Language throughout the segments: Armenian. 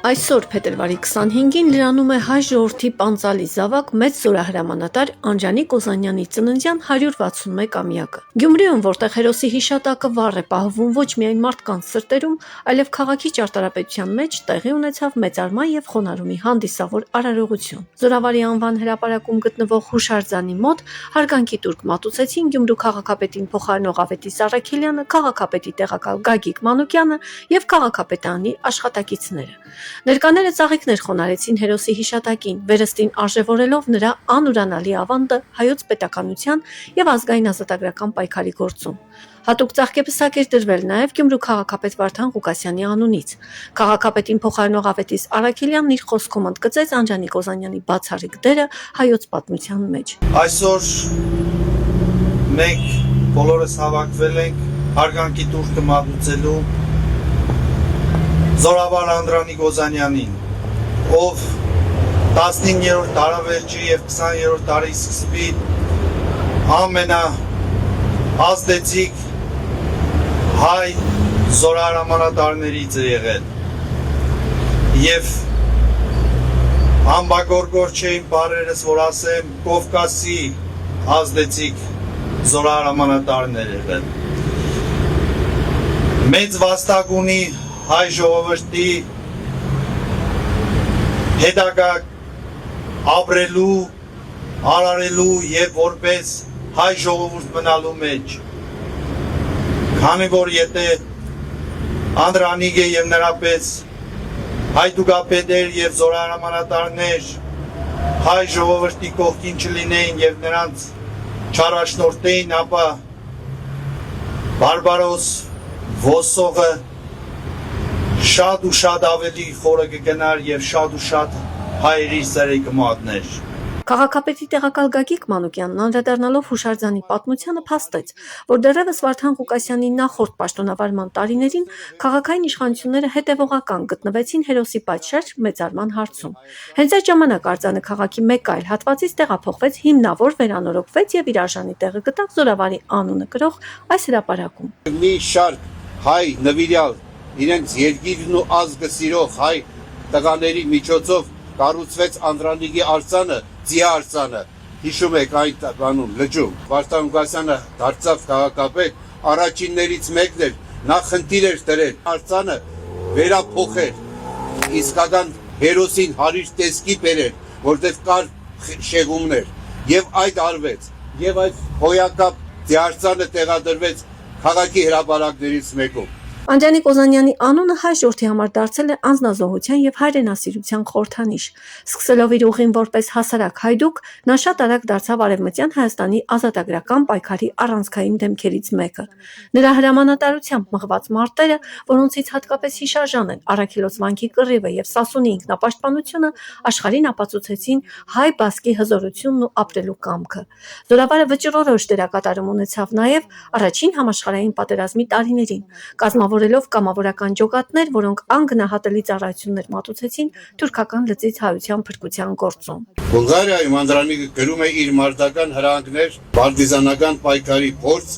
Այսօր փետրվարի 25-ին լրանում է հայ ժողովրդի պանծալի զավակ մեծ զորահրամանատար Անջանիկ Օզանյանի ծննդյան 161-ամյակը։ Գյումրիում, որտեղ հերոսի հիշատակը վառ է պահվում ոչ միայն մարդկանց սրտերում, այլև քաղաքի ճարտարապետության մեջ տեղի ունեցավ մեծարման եւ խոնարհումի հանդիսավոր արարողություն։ Զորավարի անվան հրապարակում գտնվող հուշարձանի մոտ հարգանքի տուրք մատուցեցին Գյումրու քաղաքապետին փոխարինող Ավետիս Առաքելյանը, քաղաքապետի տեղակալ Գագիկ Մանուկյանը եւ քաղաքապետարանի աշխատակիցները։ Ներկաները ծաղիկներ խոնարհեցին հերոսի հիշատակին, վերստին արժևորելով նրա անուրանալի ավանդը հայոց պետականության եւ ազգային ազատագրական պայքարի գործում։ Հատուկ ծաղկեպսակ էր դրվել նաև Գյումրու քաղաքապետ Վարդան Ղուկասյանի անունից։ Քաղաքապետին փոխարինող Ավետիս Առաքելյանն իր խոսքում ընդգծեց Անջանիկ Օզանյանի բացառիկ դերը հայոց պատմության մեջ։ Այսօր մենք բոլորս հավաքվել ենք հարգանքի տուրքը մատուցելու Զորավար Անջանիկ Օզանյանին, ով 15-րդ դարավերջի եւ 20-րդ դարի սկզբի ամենաազդեցիկ հայ զորահրամանատարներից է եղել եւ ամբագորգոր չէին բարերս, որ ասեմ, Կովկասի ազդեցիկ զորահրամանատարն է եղել։ Մեծ վաստակ ունի հայ ժողովրդի հետագա ապրելու, արարելու եւ որպես հայ ժողովուրդ մնալու մեջ։ Քանի որ եթե Անդրանիկը եւ նրա պես հայդուկապետեր եւ զորահրամանատարներ հայ ժողովրդի կողքին չլինեին եւ նրանց չառաջնորդեին, ապա Բարբարոս Ոսողը շատ ու շատ ավելի խորը կգնար եւ շատ ու շատ հայերի սերը կմատներ։ Քաղաքապետի տեղակալ Գագիկ Մանուկյանն անդրադառնալով հուշարձանի պատմությանը փաստեց, որ դեռևս Վարդան Ղուկասյանի նախորդ պաշտոնավարման տարիներին քաղաքային իշխանությունները հետևողական գտնվեցին հերոսի պատշաճ մեծարման հարցում։ Հենց այդ ժամանակ արձանը քաղաքի մեկ այլ հատվածից տեղափոխվեց, հիմնավոր վերանորոգվեց եւ իր արժանի տեղը գտավ Զորավարի անունը կրող այս հրապարակում։ Մի շարք հայ նվիրյալ իրենց երկիրն ու ազգը սիրող հայ տղաների միջոցով կառուցվեց Անդրանիկի արձանը, ձիաարձանը, հիշում եք այդ բանում լճում։ Վարդան Ղուկասյանը դարձավ քաղաքապետ, առաջիններից մեկն էր, նա խնդիր էր դրել արձանը վերափոխել, իսկական հերոսին հարիր տեսքի բերել, որտեղ կար շեղումներ, եւ այդ արվեց, եւ այդ հոյակապ ձիաարձանը տեղադրվեց քաղաքի հրապարակներից մեկում։ Անջանիկ Օզանյանի անունը հայ ժողովրդի համար դարձել է անձնազոհության եւ հայրենասիրության խորհրդանիշ։ Սկսելով իր ուղին որպես հասարակ հայդուկ, նա շատ արագ դարձավ արևմտյան Հայաստանի ազատագրական պայքարի առանցքային դեմքերից մեկը։ Նրա հրամանատարությամբ մղված մարտերը, որոնցից հատկապես հիշարժան են Առաքելոց վանքի կռիվը եւ Սասունի ինքնապաշտպանությունը, աշխարհին ապացուցեցին հայ բասկի հզորությունն ու ապրելու կամքը։ Զորավարը վճռորոշ դերակատարում ունեցավ նաեւ առաջին համաշխարհային պատերազմի տարիներին, կազմավորելով կամավորական ջոկատներ, որոնք անգնահատելի ծառայություններ մատուցեցին թուրքական լծից հայության փրկության գործում։ Բուլղարիայում Անդրանիկը գրում է իր մարտական հրահանգներ պարտիզանական պայքարի փորձ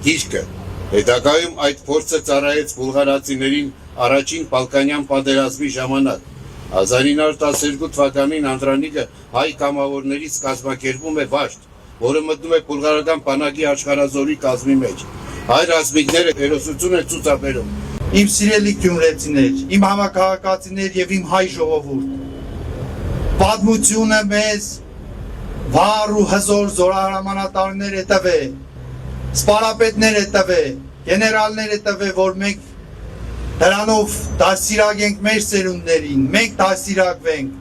գիրքը։ Հետագայում այդ փորձը ծառայեց բուլղարացիներին առաջին Բալկանյան պատերազմի ժամանակ։ 1912 թվականին Անդրանիկը հայ կամավորներից կազմակերպում է վաշտ, որը մտնում է բուլղարական բանակի աշխարհազորի կազմի մեջ։ Հայ ռազմիկները հերոսություն են ցուցաբերում։ Իմ սիրելի գյումրեցիներ, իմ համակարգացիներ եւ իմ հայ ժողովուրդ, պատմությունը մեզ վառ ու հզոր զորահրամանատարներ է տվել, սպարապետներ է տվել, գեներալներ է տվել, որ մենք դրանով դասիրակենք մեր սերունդներին, մենք դասիրակվենք,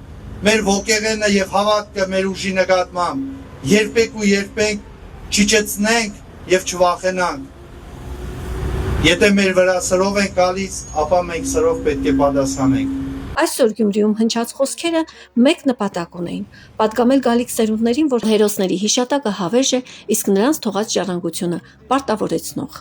մեր ոգեղենը եւ հավատքը մեր ուժի նկատմամբ երբեք ու երբեք չիջեցնենք եւ չվախենանք։ Եթե մեր վրա սրով են գալիս, ապա մենք սրով պետք է պատասխանենք։ Այսօր Գյումրիում հնչած խոսքերը մեկ նպատակ ունեին՝ պատգամել գալիք սերունդներին, որ հերոսների հիշատակը հավերժ է, իսկ նրանց թողած ժառանգությունը պարտավորեցնող։